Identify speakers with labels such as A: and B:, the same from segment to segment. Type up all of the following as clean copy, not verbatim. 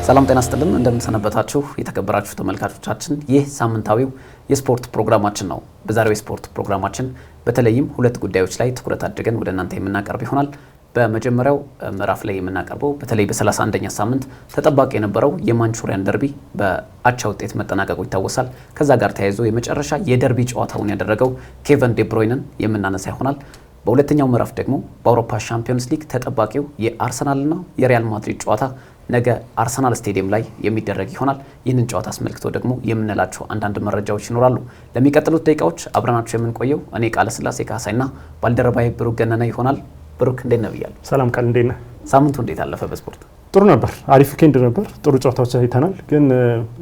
A: ሰላም ጤና ይስጥልን እንደምንሰነበታችሁ የተከበራችሁ ተመልካቾቻችን ይህ ሳምንታዊው የስፖርት ፕሮግራማችን ነው። በዛሬው የስፖርት ፕሮግራማችን በተለይም ሁለት ጉዳዮች ላይ ትኩረት አድርገን ወደ እናንተ የምናቀርብ ይሆናል። በመጀመሪያው ምዕራፍ ላይ የምናቀርበው በተለይ በ31ኛ ሳምንት ተጠባቂ የነበረው የማንቹሪያን ደርቢ በአቻ ውጤት መጠናቀቁ ይታወሳል። ከዛ ጋር ተያይዞ የመጨረሻ የደርቢ ጨዋታውን ያደረገው ኬቨን ዴ ብሮይነን የምናነሳ ይሆናል። በሁለተኛው ምዕራፍ ደግሞ በአውሮፓ ሻምፒዮንስ ሊግ ተጠባቂው የአርሰናልና የሪያል ማድሪድ ጨዋታ ነገ አርሰናል ስቴዲየም ላይ የሚደረግ ይሆናል። ይህንን ጨዋታ አስመልክቶ ደግሞ የምንላቸው አንዳንድ መረጃዎች ይኖራሉ። ለሚቀጥሉት ደቂቃዎች አብረናችሁ የምንቆየው እኔ ቃለ ስላሴ ካሳይና ባልደረባዬ ብሩክ ገነነ ይሆናል። ብሩክ እንዴት ነህ ብያለሁ።
B: ሰላም ቃል እንዴት ነህ?
A: ሳምንቱ እንዴት አለፈ በስፖርት?
B: ጥሩ ነበር። አሪፍ ዊኬንድ ነበር። ጥሩ ጨዋታዎች አይተናል። ግን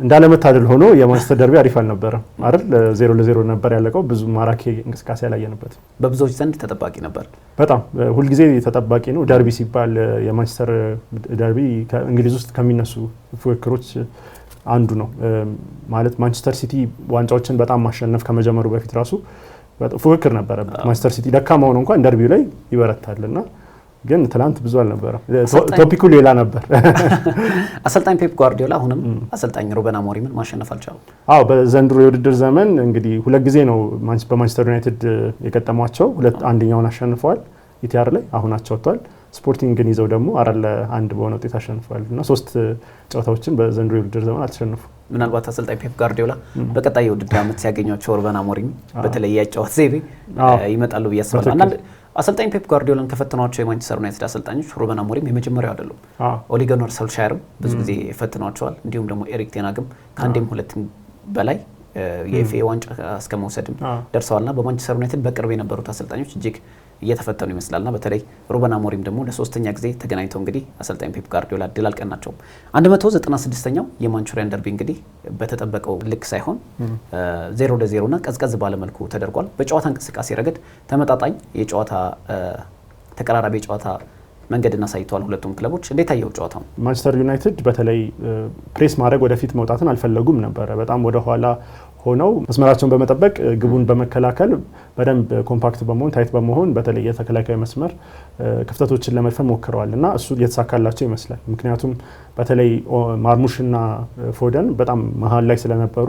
B: እንዳለመታደል ሆኖ የማንቸስተር ደርቢ አሪፍ አልነበረም አይደል? 0-0 ነበር ያለቀው። ብዙ ማራኪ እንቅስቃሴ ያላየንበት።
A: በብዙዎች ዘንድ ተጠባቂ ነበር።
B: በጣም ሁልጊዜ ተጠባቂ ነው ደርቢ ሲባል። የማንቸስተር ደርቢ ከእንግሊዝ ውስጥ ከሚነሱ ፉክክሮች አንዱ ነው። ማለት ማንቸስተር ሲቲ ዋንጫዎችን በጣም ማሸነፍ ከመጀመሩ በፊት ራሱ ፉክክር ነበረበት። ማንቸስተር ሲቲ ደካማ ሆኖ እንኳን ደርቢው ላይ ይበረታልና ግን ትላንት ብዙ አልነበረም። ቶፒኩ ሌላ ነበር።
A: አሰልጣኝ ፔፕ ጓርዲዮላ አሁንም አሰልጣኝ ሩበን አሞሪምን ማሸነፍ አልቻሉም።
B: አዎ በዘንድሮ የውድድር ዘመን እንግዲህ ሁለት ጊዜ ነው በማንቸስተር ዩናይትድ የገጠሟቸው። አንደኛውን አሸንፈዋል ኢቲአር ላይ፣ አሁን አቻውተዋል። ስፖርቲንግን ይዘው ደግሞ 4-1 በሆነ ውጤት አሸንፈዋል እና 3 ጨዋታዎችን በዘንድሮ የውድድር ዘመን አልተሸነፉ።
A: ምናልባት አሰልጣኝ ፔፕ ጓርዲዮላ በቀጣይ የውድድር ዓመት ሲያገኟቸው ሩበን አሞሪም በተለይ ያጫወት ዘይቤ ይመጣሉ ብዬ አስባለሁ። አሰልጣኝ ፔፕ ጓርዲዮላን ከፈተኗቸው የማንቸስተር ዩናይትድ አሰልጣኞች ሩበን አሞሪም የመጀመሪያው አይደሉም። ኦሌ ጉናር ሶልሻየርም ብዙ ጊዜ ፈትኗቸዋል። እንዲሁም ደግሞ ኤሪክ ቴን ሃግም ከአንዴም ሁለትም በላይ የኤፍኤ ዋንጫ እስከ መውሰድም ደርሰዋልና በማንቸስተር ዩናይትድ በቅርብ የነበሩት አሰልጣኞች እጅግ እየተፈተኑ ይመስላልና በተለይ ሩበን አሞሪም ደግሞ ለሶስተኛ ጊዜ ተገናኝተው እንግዲህ አሰልጣኝ ፔፕ ጓርዲዮላ ድል አልቀናቸውም። 196ኛው የማንቹሪያን ደርቢ እንግዲህ በተጠበቀው ልክ ሳይሆን 0-0 እና ቀዝቀዝ ባለ መልኩ ተደርጓል። በጨዋታ እንቅስቃሴ ረገድ ተመጣጣኝ የጨዋታ ተቀራራቢ የጨዋታ መንገድን አሳይተዋል ሁለቱም ክለቦች። እንዴት አየው ጨዋታው?
B: ማንቸስተር ዩናይትድ በተለይ ፕሬስ ማድረግ ወደፊት መውጣትን አልፈለጉም ነበረ። በጣም ወደ ኋላ ሆነው መስመራቸውን በመጠበቅ ግቡን በመከላከል በደንብ ኮምፓክት በመሆን ታይት በመሆን በተለይ የተከላካይ መስመር ክፍተቶችን ለመድፈን ሞክረዋል እና እሱ እየተሳካላቸው ይመስላል። ምክንያቱም በተለይ ማርሙሽና ፎደን በጣም መሀል ላይ ስለነበሩ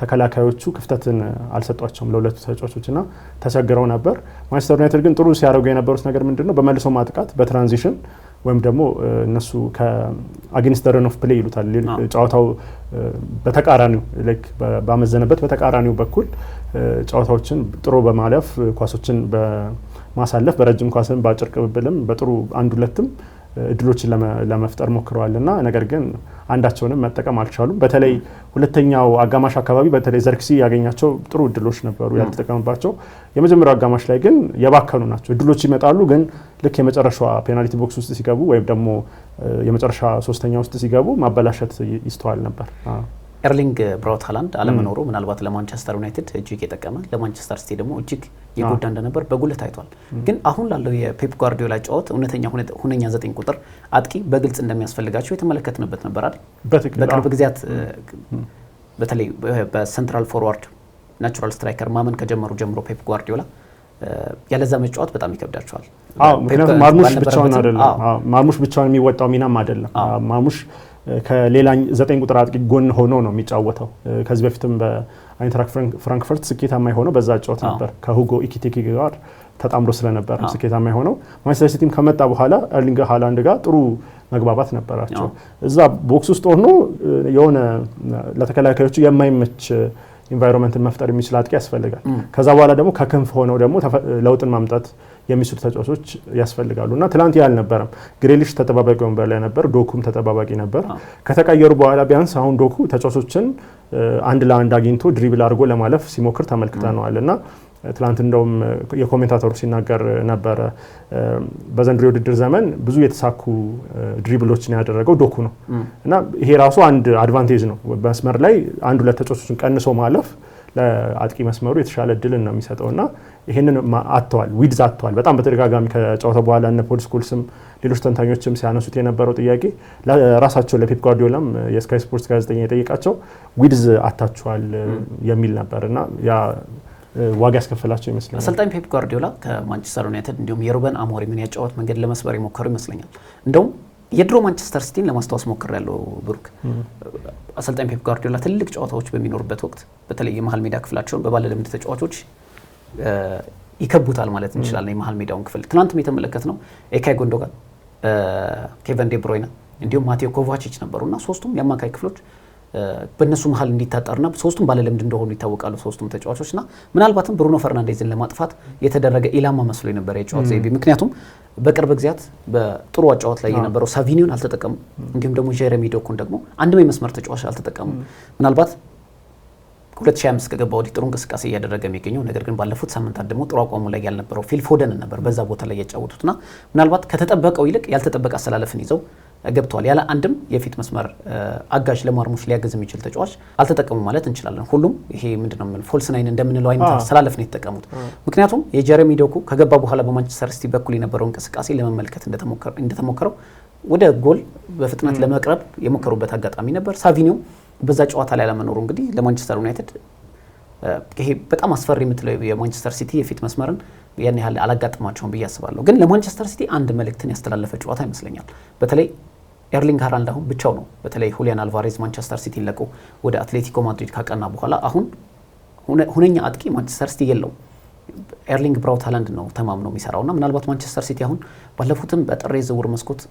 B: ተከላካዮቹ ክፍተትን አልሰጧቸውም ለሁለቱ ተጫዋቾች እና ተቸግረው ነበር። ማንቸስተር ዩናይትድ ግን ጥሩ ሲያደርጉ የነበሩት ነገር ምንድነው? በመልሶ ማጥቃት በትራንዚሽን ወይም ደግሞ እነሱ ከአጌንስት ዘ ረን ኦፍ ፕሌይ ይሉታል። ጨዋታው በተቃራኒው ላይክ ባመዘነበት በተቃራኒው በኩል ጨዋታዎችን ጥሩ በማለፍ ኳሶችን በማሳለፍ በረጅም ኳስን በአጭር ቅብብልም በጥሩ አንድ ሁለትም እድሎችን ለመፍጠር ሞክረዋልና ነገር ግን አንዳቸውንም መጠቀም አልቻሉም። በተለይ ሁለተኛው አጋማሽ አካባቢ በተለይ ዘርክሲ ያገኛቸው ጥሩ እድሎች ነበሩ ያልተጠቀሙባቸው። የመጀመሪያው አጋማሽ ላይ ግን የባከኑ ናቸው። እድሎች ይመጣሉ ግን ልክ የመጨረሻዋ ፔናልቲ ቦክስ ውስጥ ሲገቡ ወይም ደግሞ የመጨረሻ ሶስተኛ ውስጥ ሲገቡ ማበላሸት ይስተዋል ነበር።
A: ኤርሊንግ ብራውት ሃላንድ አለመኖሩ ምናልባት ለማንቸስተር ዩናይትድ እጅግ የጠቀመ ለማንቸስተር ሲቲ ደግሞ እጅግ የጎዳ እንደነበር በጉልህ ታይቷል። ግን አሁን ላለው የፔፕ ጓርዲዮላ ጨዋታ እውነተኛ ሁነኛ 9 ቁጥር አጥቂ በግልጽ እንደሚያስፈልጋቸው የተመለከትንበት ነበር አይደል? በቅርብ ጊዜያት በተለይ በሴንትራል ፎርዋርድ ናቹራል ስትራይከር ማመን ከጀመሩ ጀምሮ ፔፕ ጓርዲዮላ ያለዛ መጫወት በጣም ይከብዳቸዋል።
B: ምክንያቱም ማርሙሽ ብቻውን የሚወጣው ሚናም አይደለም። ማርሙሽ ከሌላ 9 ቁጥር አጥቂ ጎን ሆኖ ነው የሚጫወተው። ከዚህ በፊትም በአይንትራክት ፍራንክፈርት ስኬታማ የሆነው በዛ ጨዋታ ነበር። ከሁጎ ኢኪቲኪ ጋር ተጣምሮ ስለነበር ስኬታማ የሆነው። ማንቸስተር ሲቲም ከመጣ በኋላ ኤርሊንግ ሃላንድ ጋር ጥሩ መግባባት ነበራቸው። እዛ ቦክስ ውስጥ ሆኖ የሆነ ለተከላካዮቹ የማይመች ኢንቫይሮንመንትን መፍጠር የሚችል አጥቂ ያስፈልጋል። ከዛ በኋላ ደግሞ ከክንፍ ሆነው ደግሞ ለውጥን ማምጣት የሚችሉ ተጫዋቾች ያስፈልጋሉ እና ትላንት ያልነበረም ግሬሊሽ ተጠባባቂ ወንበር ላይ ነበር፣ ዶኩም ተጠባባቂ ነበር። ከተቀየሩ በኋላ ቢያንስ አሁን ዶኩ ተጫዋቾችን አንድ ለአንድ አግኝቶ ድሪብል አድርጎ ለማለፍ ሲሞክር ተመልክተነዋል እና ትላንት እንደውም የኮሜንታተሩ ሲናገር ነበረ በዘንድሮ የውድድር ዘመን ብዙ የተሳኩ ድሪብሎችን ያደረገው ዶኩ ነው እና ይሄ ራሱ አንድ አድቫንቴጅ ነው። በመስመር ላይ አንድ ሁለት ተጫዋቾችን ቀንሶ ማለፍ ለአጥቂ መስመሩ የተሻለ እድልን ነው የሚሰጠውና ይሄንን አጥተዋል፣ ዊድዝ አጥተዋል። በጣም በተደጋጋሚ ከጨዋታው በኋላ እነ ፖል ስኮልስም ሌሎች ተንታኞችም ሲያነሱት የነበረው ጥያቄ ለራሳቸው ለፔፕ ጓርዲዮላም የስካይ ስፖርትስ ጋዜጠኛ የጠየቃቸው ዊድዝ አታችኋል የሚል ነበርና ያ ዋጋ ያስከፈላቸው ይመስላል።
A: አሰልጣኝ ፔፕ ጓርዲዮላ ከማንቸስተር ዩናይትድ እንዲሁም የሩበን አሞሪምን ያጫወት መንገድ ለመስበር ይሞክሩ ይመስለኛል። እንደውም የድሮ ማንቸስተር ሲቲን ለማስታወስ ሞክሬያለሁ ብሩክ። አሰልጣኝ ፔፕ ጋርዲዮላ ትልቅ ጨዋታዎች በሚኖርበት ወቅት በተለይ የመሃል ሜዳ ክፍላቸውን በባለልምድ ተጫዋቾች ይከቡታል ማለት እንችላለን። የመሃል ሜዳውን ክፍል ትናንትም የተመለከትነው ኤካይ ጎንዶጋን፣ ኬቨን ዴ ብሮይነ እንዲሁም ማቴዮ ኮቫቺች ነበሩና ሶስቱም የአማካይ ክፍሎች በእነሱ መሃል እንዲታጠርና ሶስቱም ባለልምድ እንደሆኑ ይታወቃሉ ሶስቱም ተጫዋቾችና ምናልባትም ብሩኖ ፈርናንዴዝን ለማጥፋት የተደረገ ኢላማ መስሎ የነበረ የጨዋታ ዘይቤ። ምክንያቱም በቅርብ ጊዜያት በጥሩ አጫዋት ላይ የነበረው ሳቪኒዮን አልተጠቀሙ፣ እንዲሁም ደግሞ ጄሬሚ ዶኩን ደግሞ አንድም የመስመር ተጫዋች አልተጠቀሙ። ምናልባት 2025 ከገባ ወዲህ ጥሩ እንቅስቃሴ እያደረገ የሚገኘው ነገር ግን ባለፉት ሳምንታት ደግሞ ጥሩ አቋሙ ላይ ያልነበረው ፊል ፎደን ነበር በዛ ቦታ ላይ ያጫወቱትና ምናልባት ከተጠበቀው ይልቅ ያልተጠበቀ አሰላለፍን ይዘው ገብተዋል። ያለ አንድም የፊት መስመር አጋዥ ለማርሙሽ ሊያገዝ የሚችል ተጫዋች አልተጠቀሙ ማለት እንችላለን። ሁሉም ይሄ ምንድነው ፎልስ ናይን እንደምንለው አይነት አሰላለፍ ነው የተጠቀሙት። ምክንያቱም የጀረሚ ዶኩ ከገባ በኋላ በማንቸስተር ሲቲ በኩል የነበረው እንቅስቃሴ ለመመልከት እንደተሞከረው ወደ ጎል በፍጥነት ለመቅረብ የሞከሩበት አጋጣሚ ነበር። ሳቪኒዮ በዛ ጨዋታ ላይ ለመኖሩ እንግዲህ ለማንቸስተር ዩናይትድ ይሄ በጣም አስፈሪ የምትለው የማንቸስተር ሲቲ የፊት መስመርን ያን ያህል አላጋጥማቸውም ብዬ አስባለሁ። ግን ለማንቸስተር ሲቲ አንድ መልእክትን ያስተላለፈ ጨዋታ ይመስለኛል። በተለይ ኤርሊንግ ሃላንድ አሁን ብቻው ነው። በተለይ ሁሊያን አልቫሬዝ ማንቸስተር ሲቲ ለቆ ወደ አትሌቲኮ ማድሪድ ካቀና በኋላ አሁን ሁነኛ አጥቂ ማንቸስተር ሲቲ የለው። ኤርሊንግ ብራውት ሃላንድ ነው ተማምኖ የሚሰራውና ምናልባት ማንቸስተር ሲቲ አሁን ባለፉትም በጥር የዝውውር መስኮት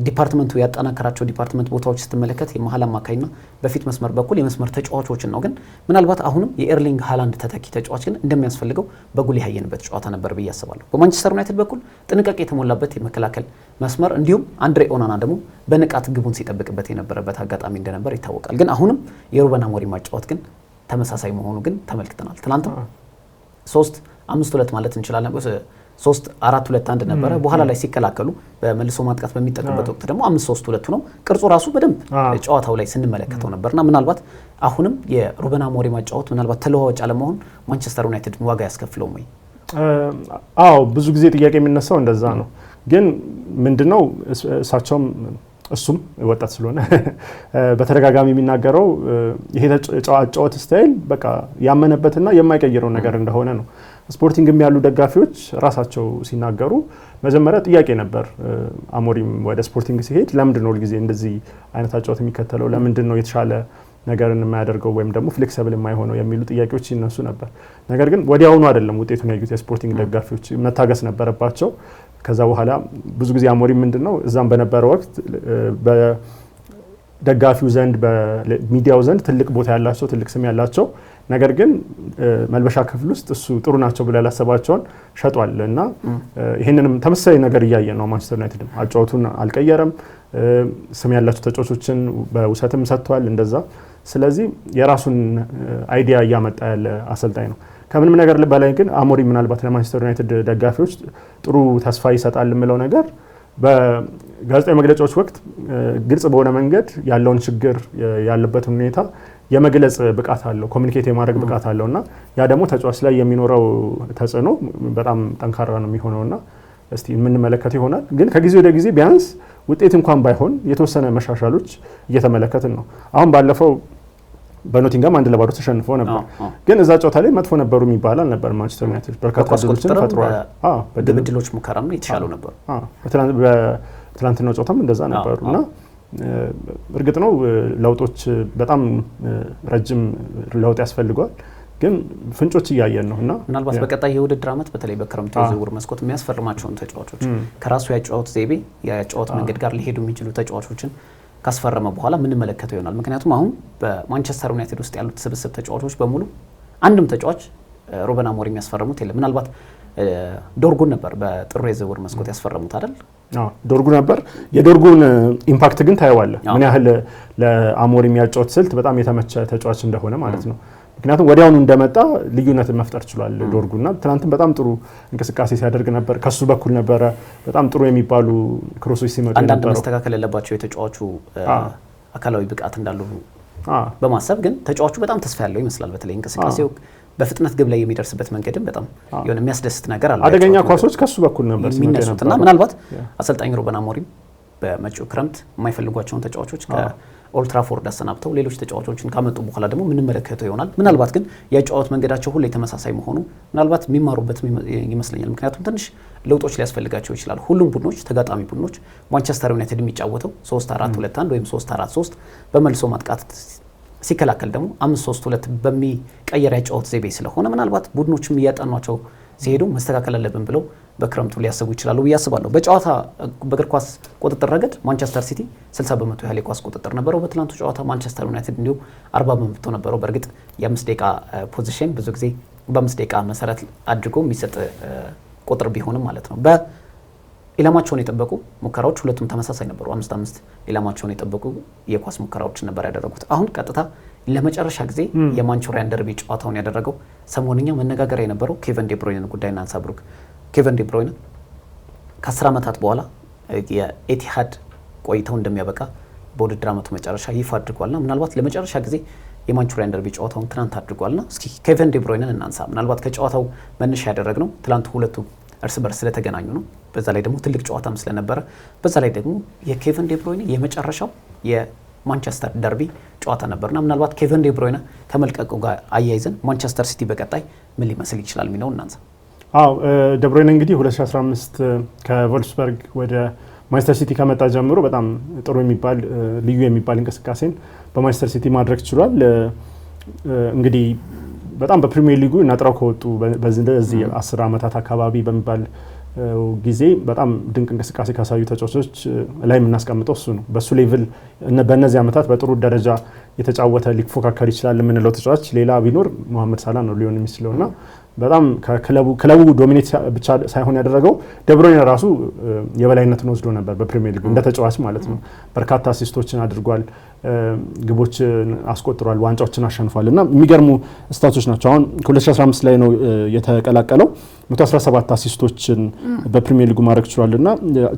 A: ዲፓርትመንቱ ያጠናከራቸው ዲፓርትመንት ቦታዎች ስትመለከት የመሃል አማካይና በፊት መስመር በኩል የመስመር ተጫዋቾችን ነው። ግን ምናልባት አሁንም የኤርሊንግ ሃላንድ ተተኪ ተጫዋች ግን እንደሚያስፈልገው በጉል ያየንበት ጨዋታ ነበር ብዬ አስባለሁ። በማንቸስተር ዩናይትድ በኩል ጥንቃቄ የተሞላበት የመከላከል መስመር እንዲሁም አንድሬ ኦናና ደግሞ በንቃት ግቡን ሲጠብቅበት የነበረበት አጋጣሚ እንደነበር ይታወቃል። ግን አሁንም የሩበን አሞሪም ማጫወት ግን ተመሳሳይ መሆኑ ግን ተመልክተናል። ትናንትም 3-5-2 ማለት እንችላለን 3-4-2-1 ነበረ። በኋላ ላይ ሲከላከሉ በመልሶ ማጥቃት በሚጠቀሙበት ወቅት ደግሞ 5-3-2 ነው። ቅርጹ ራሱ በደንብ ጨዋታው ላይ ስንመለከተው ነበርና ምናልባት አሁንም የሩበን አሞሪም ማጫወት ምናልባት ተለዋዋጭ አለመሆን ማንቸስተር ዩናይትድ ዋጋ ያስከፍለውም ወይ?
B: አዎ ብዙ ጊዜ ጥያቄ የሚነሳው እንደዛ ነው። ግን ምንድነው እሳቸውም እሱም ወጣት ስለሆነ በተደጋጋሚ የሚናገረው ይሄ ጨዋታ ስታይል በቃ ያመነበትና የማይቀየረው ነገር እንደሆነ ነው። ስፖርቲንግም ያሉ ደጋፊዎች ራሳቸው ሲናገሩ መጀመሪያ ጥያቄ ነበር። አሞሪም ወደ ስፖርቲንግ ሲሄድ ለምንድን ነው ሁልጊዜ እንደዚህ አይነት አጫወት የሚከተለው? ለምንድን ነው የተሻለ ነገርን የማያደርገው ወይም ደግሞ ፍሌክሲብል የማይሆነው የሚሉ ጥያቄዎች ሲነሱ ነበር። ነገር ግን ወዲያውኑ አይደለም ውጤቱን ያዩት የስፖርቲንግ ደጋፊዎች፣ መታገስ ነበረባቸው። ከዛ በኋላ ብዙ ጊዜ አሞሪም ምንድነው እዛም በነበረ ወቅት በደጋፊው ዘንድ በሚዲያው ዘንድ ትልቅ ቦታ ያላቸው ትልቅ ስም ያላቸው ነገር ግን መልበሻ ክፍል ውስጥ እሱ ጥሩ ናቸው ብሎ ያላሰባቸውን ሸጧል እና ይሄንንም ተመሳሳይ ነገር እያየን ነው። ማንቸስተር ዩናይትድ አጫወቱን አልቀየረም። ስም ያላቸው ተጫዋቾችን በውሰትም ሰጥቷል እንደዛ። ስለዚህ የራሱን አይዲያ እያመጣ ያለ አሰልጣኝ ነው። ከምንም ነገር በላይ ግን አሞሪም ምናልባት ለማንቸስተር ዩናይትድ ደጋፊዎች ጥሩ ተስፋ ይሰጣል የምለው ነገር በጋዜጣዊ መግለጫዎች ወቅት ግልጽ በሆነ መንገድ ያለውን ችግር ያለበትን ሁኔታ የመግለጽ ብቃት አለው፣ ኮሚኒኬት የማድረግ ብቃት አለውና ያ ደግሞ ተጫዋች ላይ የሚኖረው ተጽዕኖ በጣም ጠንካራ ነው የሚሆነውና እስቲ የምንመለከት ይሆናል። ግን ከጊዜ ወደ ጊዜ ቢያንስ ውጤት እንኳን ባይሆን የተወሰነ መሻሻሎች እየተመለከትን ነው። አሁን ባለፈው በኖቲንጋም 1-0 ተሸንፎ ነበር። ግን እዛ ጨዋታ ላይ መጥፎ ነበሩ የሚባል አልነበር። ማንቸስተር ዩናይትድ በርካታ ድሎችን ፈጥሯል።
A: በድብድሎች ሙከራም የተሻሉ ነበሩ።
B: በትላንትናው ጨዋታም እንደዛ ነበሩና እርግጥ ነው ለውጦች በጣም ረጅም ለውጥ ያስፈልገዋል። ግን ፍንጮች እያየን ነው እና
A: ምናልባት በቀጣይ የውድድር ዓመት በተለይ በክረምቱ የዝውውር መስኮት የሚያስፈርማቸውን ተጫዋቾች ከራሱ ያጫወት ዘይቤ ያጫወት መንገድ ጋር ሊሄዱ የሚችሉ ተጫዋቾችን ካስፈረመ በኋላ ምን መለከተው ይሆናል። ምክንያቱም አሁን በማንቸስተር ዩናይትድ ውስጥ ያሉት ስብስብ ተጫዋቾች በሙሉ አንድም ተጫዋች ሩበን አሞሪም ያስፈረሙት የለም። ምናልባት ዶርጉን ነበር በጥሩ የዝውውር መስኮት ያስፈረሙት አይደል?
B: ዶርጉ ነበር። የዶርጉን ኢምፓክት ግን ታየዋለህ ምን ያህል ለአሞሪም ያጫወት ስልት በጣም የተመቸ ተጫዋች እንደሆነ ማለት ነው። ምክንያቱም ወዲያውኑ እንደመጣ ልዩነትን መፍጠር ችሏል ዶርጉና ትናንትም በጣም ጥሩ እንቅስቃሴ ሲያደርግ ነበር። ከሱ በኩል ነበረ በጣም ጥሩ የሚባሉ ክሮሶች ሲመጡ ነበር።
A: አንዳንድ መስተካከል ያለባቸው የተጫዋቹ አካላዊ ብቃት እንዳሉ በማሰብ ግን ተጫዋቹ በጣም ተስፋ ያለው ይመስላል። በተለይ እንቅስቃሴው በፍጥነት ግብ ላይ የሚደርስበት መንገድም በጣም የሆነ የሚያስደስት ነገር አለ።
B: አደገኛ ኳሶች ከሱ በኩል ነበር
A: የሚነሱትና ምናልባት አሰልጣኝ ሩበን አሞሪም በመጪው ክረምት የማይፈልጓቸውን ተጫዋቾች ኦልትራፎርድ አሰናብተው ሌሎች ተጫዋቾችን ካመጡ በኋላ ደግሞ ምንመለከተው ይሆናል። ምናልባት ግን የጨዋታ መንገዳቸው ሁሉ ተመሳሳይ መሆኑ ምናልባት የሚማሩበት ይመስለኛል። ምክንያቱም ትንሽ ለውጦች ሊያስፈልጋቸው ይችላል። ሁሉም ቡድኖች ተጋጣሚ ቡድኖች ማንቸስተር ዩናይትድ የሚጫወተው 3-4-2-1 ወይም 3-4-3 በመልሶ ማጥቃት ሲከላከል ደግሞ 5-3-2 በሚቀየር የጨዋታ ዘይቤ ስለሆነ ምናልባት ቡድኖችም እያጠኗቸው ሲሄዱ መስተካከል አለብን ብለው በክረምቱ ሊያስቡ ይችላሉ ብዬ አስባለሁ። በጨዋታ በእግር ኳስ ቁጥጥር ረገድ ማንቸስተር ሲቲ 60% ያህል የኳስ ቁጥጥር ነበረው በትናንቱ ጨዋታ። ማንቸስተር ዩናይትድ እንዲሁ 40% ነበረው። በእርግጥ የ5 ደቂቃ ፖዚሽን ብዙ ጊዜ በ5 ደቂቃ መሰረት አድርጎ የሚሰጥ ቁጥር ቢሆንም ማለት ነው። ኢላማቸውን የጠበቁ ሙከራዎች ሁለቱም ተመሳሳይ ነበሩ። 5-5 ኢላማቸውን የጠበቁ የኳስ ሙከራዎችን ነበር ያደረጉት። አሁን ቀጥታ ለመጨረሻ ጊዜ የማንቹሪያን ደርቢ ጨዋታውን ያደረገው ሰሞንኛ መነጋገሪያ የነበረው ኬቨን ዴ ብሮይነን ጉዳይ እናንሳ። ብሩክ ኬቨን ዴ ብሮይነን ከ10 ዓመታት በኋላ የኤቲሃድ ቆይታው እንደሚያበቃ በውድድር ዓመቱ መጨረሻ ይፋ አድርጓልና ምናልባት ለመጨረሻ ጊዜ የማንቹሪያን ደርቢ ጨዋታውን ትናንት አድርጓልና እስኪ ኬቨን ዴ ብሮይነን እናንሳ። ምናልባት ከጨዋታው መነሻ ያደረግነው ትናንት ሁለቱ እርስ በርስ ስለተገናኙ ነው። በዛ ላይ ደግሞ ትልቅ ጨዋታም ስለነበረ በዛ ላይ ደግሞ የኬቨን ዴ ብሮይነ የመጨረሻው የማንቸስተር ደርቢ ጨዋታ ነበርና ምናልባት ኬቨን ዴ ብሮይነ ከመልቀቁ ጋር አያይዘን ማንቸስተር ሲቲ በቀጣይ ምን ሊመስል ይችላል የሚለው እናንሳ።
B: ዴ ብሮይነ እንግዲህ 2015 ከቮልፍስበርግ ወደ ማንቸስተር ሲቲ ከመጣ ጀምሮ በጣም ጥሩ የሚባል ልዩ የሚባል እንቅስቃሴን በማንቸስተር ሲቲ ማድረግ ችሏል። እንግዲህ በጣም በፕሪሚየር ሊጉ ነጥረው ከወጡ በዚህ 10 ዓመታት አካባቢ በሚባል ጊዜ በጣም ድንቅ እንቅስቃሴ ካሳዩ ተጫዋቾች ላይ የምናስቀምጠው እሱ ነው። በሱ ሌቭል በእነዚህ ዓመታት በጥሩ ደረጃ የተጫወተ ሊፎካከር ይችላል የምንለው ተጫዋች ሌላ ቢኖር መሐመድ ሳላህ ነው ሊሆን የሚችለውና በጣም ክለቡ ዶሚኔት ብቻ ሳይሆን ያደረገው ዴ ብሮይነ ራሱ የበላይነትን ወስዶ ነበር በፕሪሚየር ሊግ እንደ ተጫዋች ማለት ነው። በርካታ አሲስቶችን አድርጓል፣ ግቦችን አስቆጥሯል፣ ዋንጫዎችን አሸንፏል እና የሚገርሙ ስታቶች ናቸው። አሁን ከ2015 ላይ ነው የተቀላቀለው 117 አሲስቶችን በፕሪሚየር ሊጉ ማድረግ ችሏል እና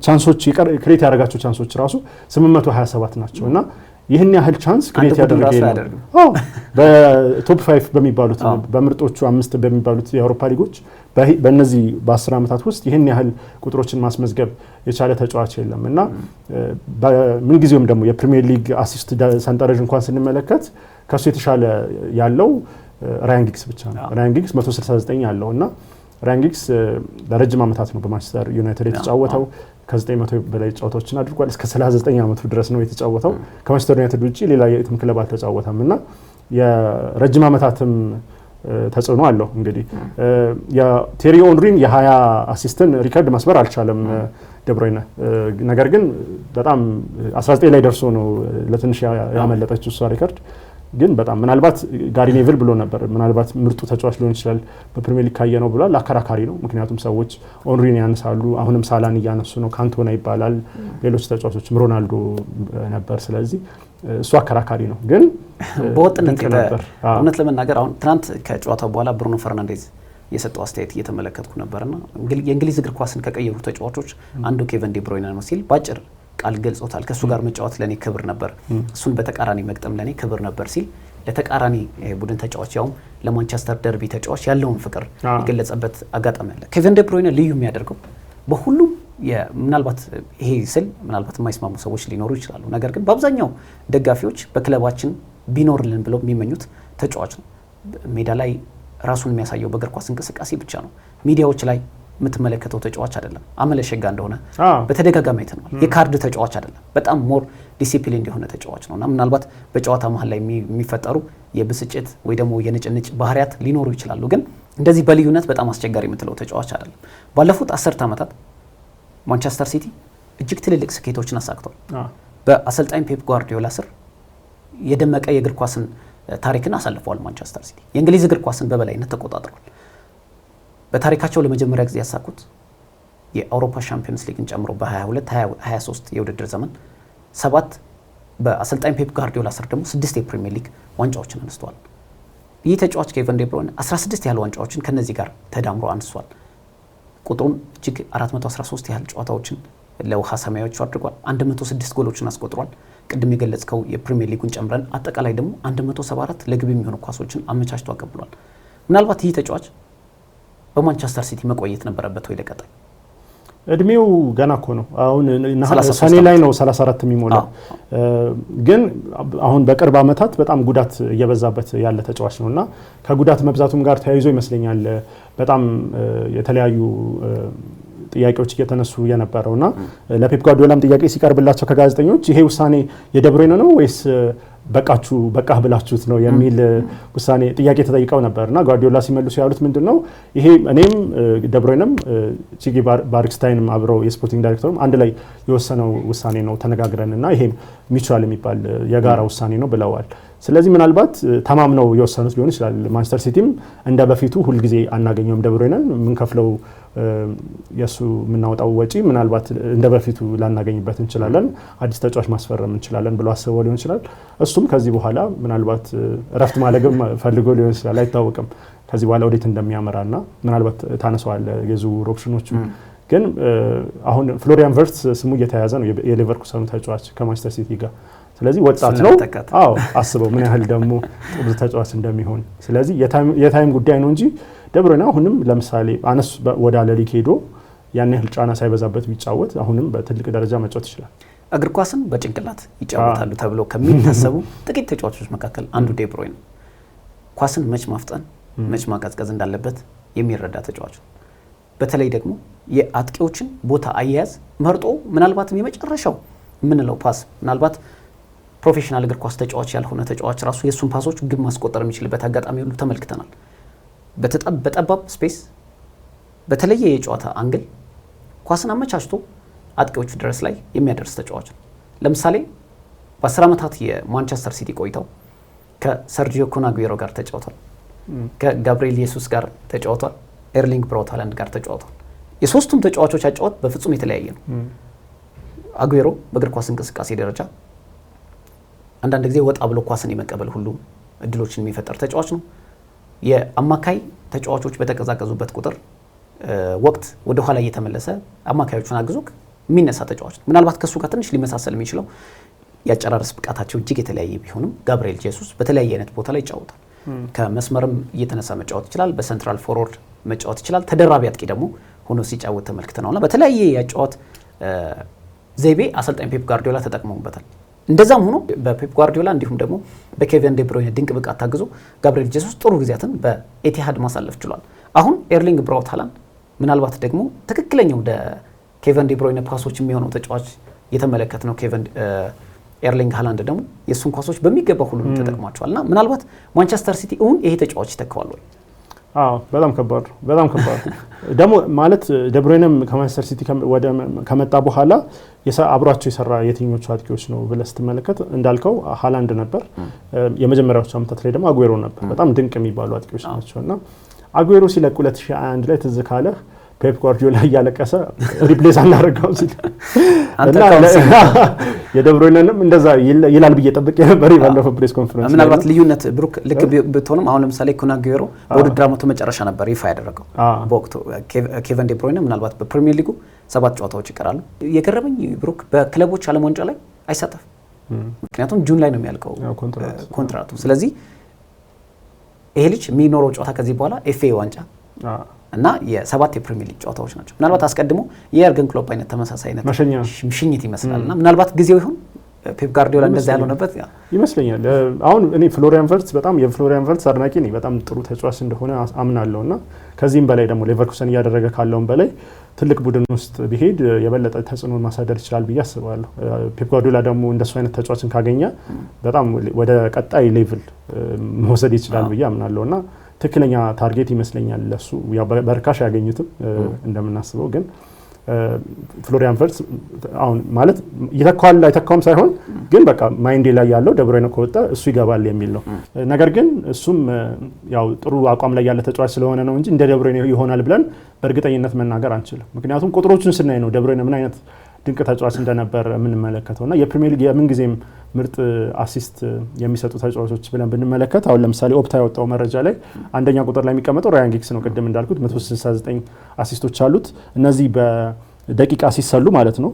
B: ቻንሶች ክሬት ያደረጋቸው ቻንሶች ራሱ 827 ናቸው እና ይህን ያህል ቻንስ ክሬት ያደረገ በቶፕ 5 በሚባሉት በምርጦቹ 5 በሚባሉት የአውሮፓ ሊጎች በእነዚህ በ10 ዓመታት ውስጥ ይህን ያህል ቁጥሮችን ማስመዝገብ የቻለ ተጫዋች የለም እና ምን ጊዜውም ደግሞ የፕሪሚየር ሊግ አሲስት ሰንጠረዥ እንኳን ስንመለከት ከሱ የተሻለ ያለው ራያን ጊግስ ብቻ ነው። ራያን ጊግስ 169 ያለው እና ራያን ጊግስ ለረጅም ዓመታት ነው በማንቸስተር ዩናይትድ የተጫወተው። ከ900 በላይ ጨዋታዎችን አድርጓል። እስከ 39 ዓመቱ ድረስ ነው የተጫወተው። ከማንቸስተር ዩናይትድ ውጪ ሌላ የትም ክለብ አልተጫወተም እና የረጅም ዓመታትም ተጽዕኖ አለው። እንግዲህ የቴሪ ኦንሪን የ20 አሲስትን ሪከርድ መስበር አልቻለም ዴ ብሮይነ። ነገር ግን በጣም 19 ላይ ደርሶ ነው ለትንሽ ያመለጠችው እሷ ሪከርድ። ግን በጣም ምናልባት ጋሪ ኔቭል ብሎ ነበር ምናልባት ምርጡ ተጫዋች ሊሆን ይችላል በፕሪሚየር ሊግ ካየ ነው ብሏል። አከራካሪ ነው። ምክንያቱም ሰዎች ኦንሪን ያነሳሉ፣ አሁንም ሳላን እያነሱ ነው። ካንቶና ይባላል፣ ሌሎች ተጫዋቾችም ሮናልዶ ነበር። ስለዚህ እሱ አከራካሪ ነው። ግን
A: በወጥነት እውነት ለመናገር አሁን ትናንት ከጨዋታው በኋላ ብሩኖ ፈርናንዴዝ የሰጠው አስተያየት እየተመለከትኩ ነበርና የእንግሊዝ እግር ኳስን ከቀየሩ ተጫዋቾች አንዱ ኬቨን ዴ ብሮይነ ነው ሲል ባጭር ቃል ገልጾታል። ከሱ ጋር መጫወት ለኔ ክብር ነበር፣ እሱን በተቃራኒ መግጠም ለኔ ክብር ነበር ሲል ለተቃራኒ ቡድን ተጫዋች ያውም ለማንቸስተር ደርቢ ተጫዋች ያለውን ፍቅር የገለጸበት አጋጣሚ አለ። ኬቨን ዴ ብሮይነ ልዩ የሚያደርገው በሁሉም ምናልባት ይሄ ስል ምናልባት የማይስማሙ ሰዎች ሊኖሩ ይችላሉ። ነገር ግን በአብዛኛው ደጋፊዎች በክለባችን ቢኖርልን ብለው የሚመኙት ተጫዋች ነው። ሜዳ ላይ ራሱን የሚያሳየው በእግር ኳስ እንቅስቃሴ ብቻ ነው። ሚዲያዎች ላይ የምትመለከተው ተጫዋች አይደለም። አመለሸጋ እንደሆነ በተደጋጋሚ አይተናል። የካርድ ተጫዋች አይደለም። በጣም ሞር ዲሲፕሊን እንደሆነ ተጫዋች ነውና ምናልባት በጨዋታ መሀል ላይ የሚፈጠሩ የብስጭት ወይ ደግሞ የንጭንጭ ባህሪያት ሊኖሩ ይችላሉ። ግን እንደዚህ በልዩነት በጣም አስቸጋሪ የምትለው ተጫዋች አይደለም። ባለፉት 10 ዓመታት ማንቸስተር ሲቲ እጅግ ትልልቅ ስኬቶችን አሳክቷል። በአሰልጣኝ ፔፕ ጓርዲዮላ ስር የደመቀ የእግር ኳስን ታሪክን አሳልፈዋል። ማንቸስተር ሲቲ የእንግሊዝ እግር ኳስን በበላይነት ተቆጣጥሯል። በታሪካቸው ለመጀመሪያ ጊዜ ያሳኩት የአውሮፓ ሻምፒዮንስ ሊግን ጨምሮ በ22 23 የውድድር ዘመን 7 በአሰልጣኝ ፔፕ ጓርዲዮላ ስር ደግሞ 6 የፕሪሚየር ሊግ ዋንጫዎችን አነስተዋል። ይህ ተጫዋች ኬቨን ዴ ብሮይነ 16 ያህል ዋንጫዎችን ከነዚህ ጋር ተዳምሮ አንስቷል። ቁጥሩን እጅግ 413 ያህል ጨዋታዎችን ለውሃ ሰማያዎቹ አድርጓል። 106 ጎሎችን አስቆጥሯል። ቅድም የገለጽከው የፕሪሚየር ሊጉን ጨምረን አጠቃላይ ደግሞ 174 ለግብ የሚሆኑ ኳሶችን አመቻችቶ አቀብሏል። ምናልባት ይህ ተጫዋች በማንቸስተር ሲቲ መቆየት ነበረበት ወይ ለቀጣይ?
B: እድሜው ገና እኮ ነው። አሁን ሰኔ ላይ ነው 34 የሚሞላው። ግን አሁን በቅርብ ዓመታት በጣም ጉዳት እየበዛበት ያለ ተጫዋች ነውና ከጉዳት መብዛቱም ጋር ተያይዞ ይመስለኛል በጣም የተለያዩ ጥያቄዎች እየተነሱ የነበረውና ለፔፕ ጓርዲዮላም ጥያቄ ሲቀርብላቸው ከጋዜጠኞች ይሄ ውሳኔ የደብሮይነ ነው ወይስ በቃህ ብላችሁት ነው የሚል ውሳኔ ጥያቄ ተጠይቀው ነበርና ጓርዲዮላ ሲመልሱ ያሉት ምንድነው ይሄ እኔም ደብሮይነም ቺጊ ባርክስታይንም አብረው የስፖርቲንግ ዳይሬክተሩም አንድ ላይ የወሰነው ውሳኔ ነው ተነጋግረንና ይሄ ሚቹዋል የሚባል የጋራ ውሳኔ ነው ብለዋል። ስለዚህ ምናልባት ተማምነው የወሰኑት ሊሆን ይችላል። ማንቸስተር ሲቲም እንደ በፊቱ ሁሉ ጊዜ አናገኘውም ደብሮይነን የምንከፍለው የሱ የምናወጣው ወጪ ምናልባት እንደ በፊቱ ላናገኝበት እንችላለን፣ አዲስ ተጫዋች ማስፈረም እንችላለን ብሎ አስበው ሊሆን ይችላል። እሱም ከዚህ በኋላ ምናልባት እረፍት ማለግም ፈልጎ ሊሆን ይችላል፣ አይታወቅም ከዚህ በኋላ ወዴት እንደሚያመራና ምናልባት ታነሰዋል የዝውውር ኦፕሽኖቹ። ግን አሁን ፍሎሪያን ቨርትስ ስሙ እየተያያዘ ነው የሌቨርኩሰኑ ተጫዋች ከማንቸስተር ሲቲ ጋር። ስለዚህ ወጣት ነው። አስበው ምን ያህል ደግሞ ጥሩ ተጫዋች እንደሚሆን። ስለዚህ የታይም ጉዳይ ነው እንጂ ደብሮይነ አሁንም ለምሳሌ አነስ ወዳለ ሊግ ሄዶ ያን ያህል ጫና ሳይበዛበት ቢጫወት አሁንም በትልቅ ደረጃ መጫወት ይችላል።
A: እግር ኳስን በጭንቅላት ይጫወታሉ ተብሎ ከሚታሰቡ ጥቂት ተጫዋቾች መካከል አንዱ ደብሮይነ ኳስን መች ማፍጠን መች ማቀዝቀዝ እንዳለበት የሚረዳ ተጫዋች ነው። በተለይ ደግሞ የአጥቂዎችን ቦታ አያያዝ መርጦ ምናልባትም የመጨረሻው የምንለው ፓስ ምናልባት ፕሮፌሽናል እግር ኳስ ተጫዋች ያልሆነ ተጫዋች ራሱ የሱን ፓሶች ግብ ማስቆጠር የሚችልበት አጋጣሚ ሁሉ ተመልክተናል። በጠባብ ስፔስ በተለየ የጨዋታ አንግል ኳስን አመቻችቶ አጥቂዎቹ ድረስ ላይ የሚያደርስ ተጫዋች ነው። ለምሳሌ በ10 ዓመታት የማንቸስተር ሲቲ ቆይታው ከሰርጂዮ ኩን አጉዌሮ ጋር ተጫውቷል፣ ከጋብሪኤል ኢየሱስ ጋር ተጫውቷል፣ ኤርሊንግ ብራውት ሃላንድ ጋር ተጫውቷል። የሶስቱም ተጫዋቾች አጫዋት በፍጹም የተለያየ ነው። አጉዌሮ በእግር ኳስ እንቅስቃሴ ደረጃ አንዳንድ ጊዜ ወጣ ብሎ ኳስን የመቀበል ሁሉ እድሎችን የሚፈጠር ተጫዋች ነው። የአማካይ ተጫዋቾች በተቀዛቀዙበት ቁጥር ወቅት ወደ ኋላ እየተመለሰ አማካዮቹን አግዞ የሚነሳ ተጫዋች ነው። ምናልባት ከሱ ጋር ትንሽ ሊመሳሰል የሚችለው ያጨራረስ ብቃታቸው እጅግ የተለያየ ቢሆንም ጋብሪኤል ኢየሱስ በተለያየ አይነት ቦታ ላይ ይጫወታል። ከመስመርም እየተነሳ መጫወት ይችላል፣ በሰንትራል ፎርወርድ መጫወት ይችላል። ተደራቢ አጥቂ ደግሞ ሆኖ ሲጫወት ተመልክተናልና በተለያየ ያጫወት ዘይቤ አሰልጣኝ ፔፕ ጓርዲዮላ ተጠቅመውበታል። እንደዛም ሆኖ በፔፕ ጓርዲዮላ እንዲሁም ደግሞ በኬቨን ዴብሮይነ ድንቅ ብቃት ታግዞ ጋብሪኤል ኢየሱስ ጥሩ ጊዜያትን በኤቲሃድ ማሳለፍ ችሏል። አሁን ኤርሊንግ ብራውት ሃላንድ ምናልባት ደግሞ ትክክለኛው ኬቨን ዴብሮይነ ፓሶች የሚሆነው ተጫዋች የተመለከት ነው። ኤርሊንግ ሃላንድ ደግሞ የሱን ኳሶች በሚገባ ሁሉ ተጠቅሟቸዋልና ምናልባት ማንቸስተር ሲቲ ይሄ ተጫዋች ይተካዋል ወይ?
B: በጣም ከባድ ደግሞ ማለት ደብሮይነም ከማንቸስተር ሲቲ ከመጣ በኋላ አብሯቸው የሰራ የትኞቹ አጥቂዎች ነው ብለህ ስትመለከት እንዳልከው ሃላንድ ነበር። የመጀመሪያዎቹ ዓመታት ላይ ደግሞ አጉዌሮ ነበር። በጣም ድንቅ የሚባሉ አጥቂዎች ናቸውና አጉዌሮ ሲለቅ 2021 ላይ ትዝ ካለህ ፔፕ ጓርዲዮላ እያለቀሰ ሪፕሌስ አናደርገውም ሲል የደብሮይነንም እንደዛ ይላል ብዬ ጠብቄ ነበር ባለፈው ፕሬስ ኮንፈረንስ።
A: ምናልባት ልዩነት ብሩክ ልክ ብትሆንም አሁን ለምሳሌ ኩን አጉዌሮ በውድድር ዓመቱ መጨረሻ ነበር ይፋ ያደረገው በወቅቱ። ኬቨን ዴብሮይነ ምናልባት በፕሪሚየር ሊጉ 7 ጨዋታዎች ይቀራሉ። የገረመኝ ብሩክ በክለቦች ዓለም ዋንጫ ላይ አይሳተፍም፣ ምክንያቱም ጁን ላይ ነው የሚያልቀው ኮንትራቱ። ስለዚህ ይሄ ልጅ የሚኖረው ጨዋታ ከዚህ በኋላ ኤፍኤ ዋንጫ እና የ7 የፕሪሚየር ሊግ ጨዋታዎች ናቸው። ምናልባት አስቀድሞ የኤርገን ክሎፕ አይነት ተመሳሳይ አይነት ሽኝት ይመስላልና ምናልባት ጊዜው ይሁን ፔፕ ጓርዲዮላ እንደዛ ያልሆነበት
B: ይመስለኛል። አሁን እኔ ፍሎሪያን ቨርትስ በጣም የፍሎሪያን ቨርትስ አድናቂ ነኝ። በጣም ጥሩ ተጫዋች እንደሆነ አምናለሁና ከዚህም በላይ ደግሞ ሌቨርኩሰን እያደረገ ካለውን በላይ ትልቅ ቡድን ውስጥ ቢሄድ የበለጠ ተጽዕኖ ማሳደር ይችላል ብዬ አስባለሁ። ፔፕ ጓርዲዮላ ደግሞ እንደሱ አይነት ተጫዋችን ካገኘ በጣም ወደ ቀጣይ ሌቭል መውሰድ ይችላል ብዬ አምናለሁና ትክክለኛ ታርጌት ይመስለኛል ለሱ። በርካሽ ያገኙትም እንደምናስበው ግን ፍሎሪያን ቨርትስ አሁን ማለት ይተካዋል አይተካውም ሳይሆን ግን በቃ ማይንዴ ላይ ያለው ደብሮይነ ከወጣ እሱ ይገባል የሚል ነው። ነገር ግን እሱም ያው ጥሩ አቋም ላይ ያለ ተጫዋች ስለሆነ ነው እንጂ እንደ ደብሮይነ ይሆናል ብለን በእርግጠኝነት መናገር አንችልም። ምክንያቱም ቁጥሮቹን ስናይ ነው ደብሮይነ ምን አይነት ድንቅ ተጫዋች እንደነበር የምንመለከተውና የፕሪሚየር ሊግ የምን ጊዜም ምርጥ አሲስት የሚሰጡ ተጫዋቾች ብለን ብንመለከት አሁን ለምሳሌ ኦፕታ ያወጣው መረጃ ላይ አንደኛ ቁጥር ላይ የሚቀመጠው ራያን ጊግስ ነው። ቅድም እንዳልኩት 169 አሲስቶች አሉት። እነዚህ በደቂቃ ሲሰሉ ማለት ነው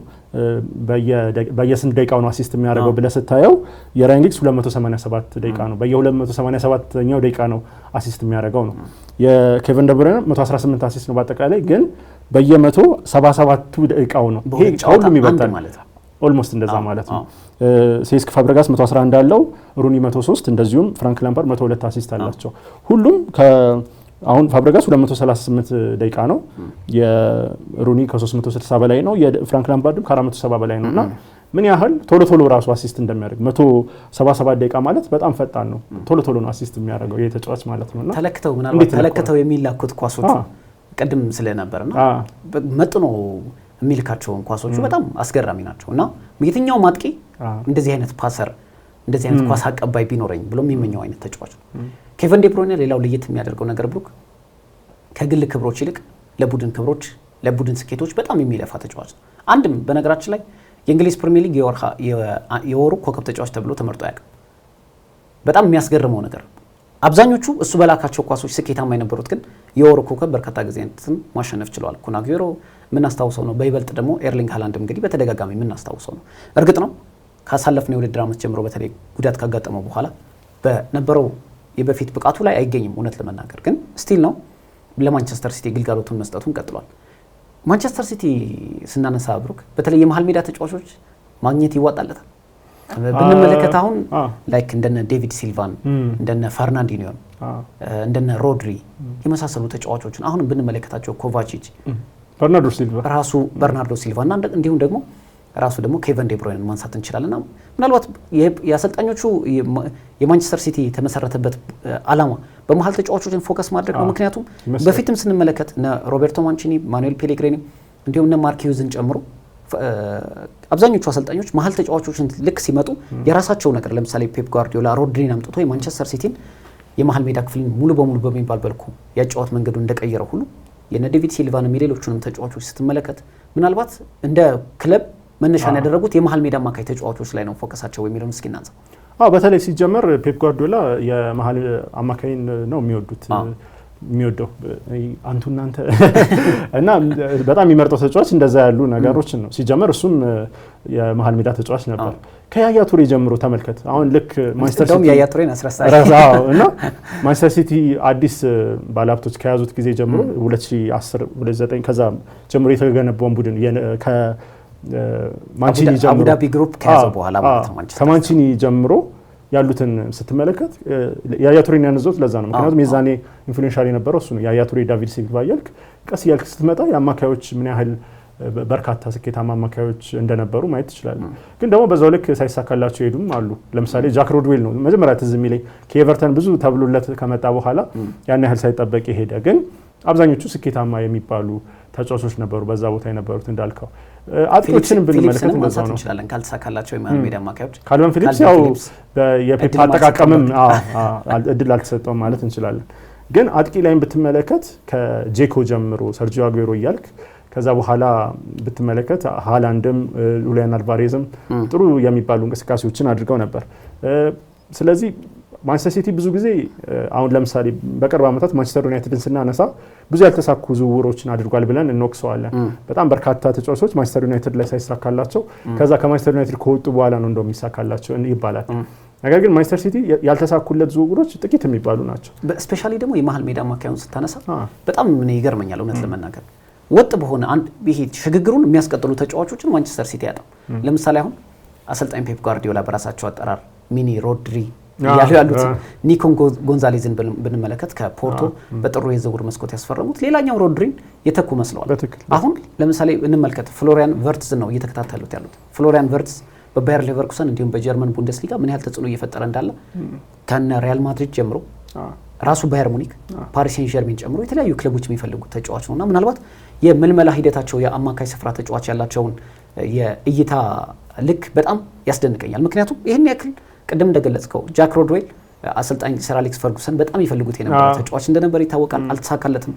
B: በየስንት ደቂቃው ነው አሲስት የሚያደርገው ብለህ ስታየው የራያን ጊግስ 287 ደቂቃ ነው። በየ287ኛው ደቂቃ ነው አሲስት የሚያደርገው ነው። የኬቨን ደብሮይነ 118 አሲስት ነው በአጠቃላይ ግን በየ177ቱ ደቂቃው ነው። ይሄ ሁሉም ይበልጣል ማለት ነው። ኦልሞስት እንደዛ ማለት ነው። ሴስክ ፋብረጋስ 111 አለው፣ ሩኒ 103፣ እንደዚሁም ፍራንክ ላምፓርድ 102 አሲስት አላቸው። ሁሉም አሁን ፋብረጋስ 238 ደቂቃ ነው፣ የሩኒ ከ360 በላይ ነው፣ የፍራንክ ላምፓርድም ከ470 በላይ ነው። እና ምን ያህል ቶሎ ራሱ አሲስት እንደሚያደርግ 177 ደቂቃ ማለት በጣም ፈጣን ነው። ቶሎ ነው አሲስት የሚያደርገው ይሄ ተጫዋች ማለት ነው። እና
A: ተለክተው የሚላኩት ኳሶቹ ቅድም ስለነበርና መጥኖ የሚልካቸውን ኳሶቹ በጣም አስገራሚ ናቸው። እና የትኛው ማጥቂ እንደዚህ አይነት ፓሰር እንደዚህ አይነት ኳስ አቀባይ ቢኖረኝ ብሎ የሚመኘው አይነት ተጫዋች ነው። ኬቨን ዴ ብሩይነ ሌላው ለየት የሚያደርገው ነገር ብሩክ ከግል ክብሮች ይልቅ ለቡድን ክብሮች ለቡድን ስኬቶች በጣም የሚለፋ ተጫዋች ነው። አንድም በነገራችን ላይ የእንግሊዝ ፕሪሚየር ሊግ የወሩ ኮከብ ተጫዋች ተብሎ ተመርጦ ያውቃል። በጣም የሚያስገርመው ነገር አብዛኞቹ እሱ በላካቸው ኳሶች ስኬታማ የነበሩት ግን የወሩ ኮከብ በርካታ ጊዜ ማሸነፍ ችለዋል። ኩን አጉዌሮ የምናስታውሰው ነው። በይበልጥ ደግሞ ኤርሊንግ ሃላንድ እንግዲህ በተደጋጋሚ የምናስታውሰው ነው። እርግጥ ነው ካሳለፍነው የውድድር ዓመት ጀምሮ በተለይ ጉዳት ካጋጠመው በኋላ በነበረው የበፊት ብቃቱ ላይ አይገኝም። እውነት ለመናገር ግን ስቲል ነው ለማንቸስተር ሲቲ ግልጋሎቱን መስጠቱን ቀጥሏል። ማንቸስተር ሲቲ ስናነሳ ብሩክ በተለይ የመሃል ሜዳ ተጫዋቾች ማግኘት ይዋጣለታል። ብንመለከት አሁን ላይክ እንደነ ዴቪድ ሲልቫን እንደነ ፈርናንዲኒዮን እንደነ ሮድሪ የመሳሰሉ ተጫዋቾችን አሁን ብንመለከታቸው ኮቫቺች ራሱ በርናርዶ ሲልቫ እና እንዲሁም ደግሞ ራሱ ደግሞ ኬቨን ዴ ብሩይነን ማንሳት እንችላለን። ምናልባት የአሰልጣኞቹ የማንቸስተር ሲቲ የተመሰረተበት ዓላማ በመሃል ተጫዋቾችን ፎከስ ማድረግ ነው። ምክንያቱም በፊትም ስንመለከት ሮቤርቶ ማንቺኒ፣ ማኑኤል ፔሌግሪኒ እንዲሁም እነ ማርክ ሂውዝን ጨምሮ አብዛኞቹ አሰልጣኞች መሃል ተጫዋቾችን ልክ ሲመጡ የራሳቸው ነገር ለምሳሌ ፔፕ ጓርዲዮላ ሮድሪን አምጥቶ የማንቸስተር ሲቲን የመሃል ሜዳ ክፍልን ሙሉ በሙሉ በሚባል መልኩ ያጫወት መንገዱን እንደቀየረው ሁሉ የነ ዴቪድ ሲልቫንም የሌሎቹንም ተጫዋቾች ስትመለከት ምናልባት እንደ ክለብ መነሻን ያደረጉት የመሃል ሜዳ አማካይ ተጫዋቾች ላይ ነው ፎከሳቸው የሚለውን እስኪ እናንሳ።
B: በተለይ ሲጀመር ፔፕ ጓርዲዮላ የመሃል አማካይን ነው የሚወደው አንቱ እናንተ እና በጣም የሚመርጠው ተጫዋች እንደዛ ያሉ ነገሮችን ነው። ሲጀመር እሱም የመሃል ሜዳ ተጫዋች ነበር። ከያያ ቱሬ ጀምሮ ተመልከት። አሁን ልክ ማንቸስተር ሲቲ ያያ ቱሬን እና ማንቸስተር ሲቲ አዲስ ባለሀብቶች ከያዙት ጊዜ ጀምሮ 2010 2009 ከዛ ጀምሮ የተገነባውን ቡድን ማንቺኒ ጀምሮ
A: አቡዳቢ ግሩፕ ከያዘ በኋላ ማለት ነው ማንቸስተር
B: ከማንቺኒ ጀምሮ ያሉትን ስትመለከት ያያ ቱሬን ያነዘውት ለዛ ነው። ምክንያቱም የዛኔ ኢንፍሉዌንሻል የነበረው እሱ ነው። ያያ ቱሬ፣ ዳቪድ ሲልቫ እያልክ ቀስ እያልክ ስትመጣ የአማካዮች ምን ያህል በርካታ ስኬታማ አማካዮች እንደነበሩ ማየት ትችላለህ። ግን ደግሞ በዛው ልክ ሳይሳካላቸው ሄዱም አሉ። ለምሳሌ ጃክ ሮድዌል ነው መጀመሪያ ትዝ የሚለኝ ከኤቨርተን ብዙ ተብሎለት ከመጣ በኋላ ያን ያህል ሳይጠበቅ ሄደ። ግን አብዛኞቹ ስኬታማ የሚባሉ ተጫዋቾች ነበሩ በዛ ቦታ የነበሩት እንዳልከው። አጥቂዎችንም ብንመለከት እንደዛው ነው።
A: እንችላለን ካልተሳካላቸው የመሃል ሜዳ አማካዮች
B: ካልቨን ፊሊፕስ ያው የፔፕ አጠቃቀምም እድል አልተሰጠውም ማለት እንችላለን። ግን አጥቂ ላይም ብትመለከት ከጄኮ ጀምሮ ሰርጂዮ አጉዌሮ እያልክ ከዛ በኋላ ብትመለከት ሃላንድም ጁሊያን አልቫሬዝም ጥሩ የሚባሉ እንቅስቃሴዎችን አድርገው ነበር። ስለዚህ ማንቸስተር ሲቲ ብዙ ጊዜ አሁን ለምሳሌ በቅርብ ዓመታት ማንቸስተር ዩናይትድን ስናነሳ ብዙ ያልተሳኩ ዝውውሮችን አድርጓል ብለን እንወቅሰዋለን። በጣም በርካታ ተጫዋቾች ማንቸስተር ዩናይትድ ላይ ሳይሳካላቸው ከዛ ከማንቸስተር ዩናይትድ ከወጡ በኋላ ነው እንደው የሚሳካላቸው ይባላል። ነገር ግን ማንቸስተር ሲቲ ያልተሳኩለት ዝውውሮች ጥቂት የሚባሉ ናቸው።
A: ስፔሻሊ ደግሞ የመሃል ሜዳ አማካዩን ስታነሳ በጣም ምን ይገርመኛል እውነት ለመናገር ወጥ በሆነ አንድ ይሄ ሽግግሩን የሚያስቀጥሉ ተጫዋቾችን ማንቸስተር ሲቲ ያጣም። ለምሳሌ አሁን አሰልጣኝ ፔፕ ጓርዲዮላ በራሳቸው አጠራር ሚኒ ሮድሪ ያሉት ኒኮን ጎንዛሌዝን ብንመለከት ከፖርቶ በጥሩ የዝውውር መስኮት ያስፈረሙት ሌላኛው ሮድሪን የተኩ መስለዋል። አሁን ለምሳሌ እንመልከት ፍሎሪያን ቨርትዝ ነው እየተከታተሉት ያሉት። ፍሎሪያን ቨርትዝ በባየር ሌቨርኩሰን እንዲሁም በጀርመን ቡንደስሊጋ ምን ያህል ተጽዕኖ እየፈጠረ እንዳለ ከነ ሪያል ማድሪድ ጀምሮ ራሱ ባየር ሙኒክ፣ ፓሪስ ሴን ጀርሜን ጨምሮ የተለያዩ ክለቦች የሚፈልጉት ተጫዋች ነውና ምናልባት የምልመላ ሂደታቸው የአማካይ ስፍራ ተጫዋች ያላቸውን የእይታ ልክ በጣም ያስደንቀኛል። ምክንያቱም ይህን ያክል ቅድም እንደገለጽከው ጃክ ሮድዌል አሰልጣኝ ሰር አሌክስ ፈርጉሰን በጣም ይፈልጉት የነበረ ተጫዋች እንደነበር ይታወቃል። አልተሳካለትም።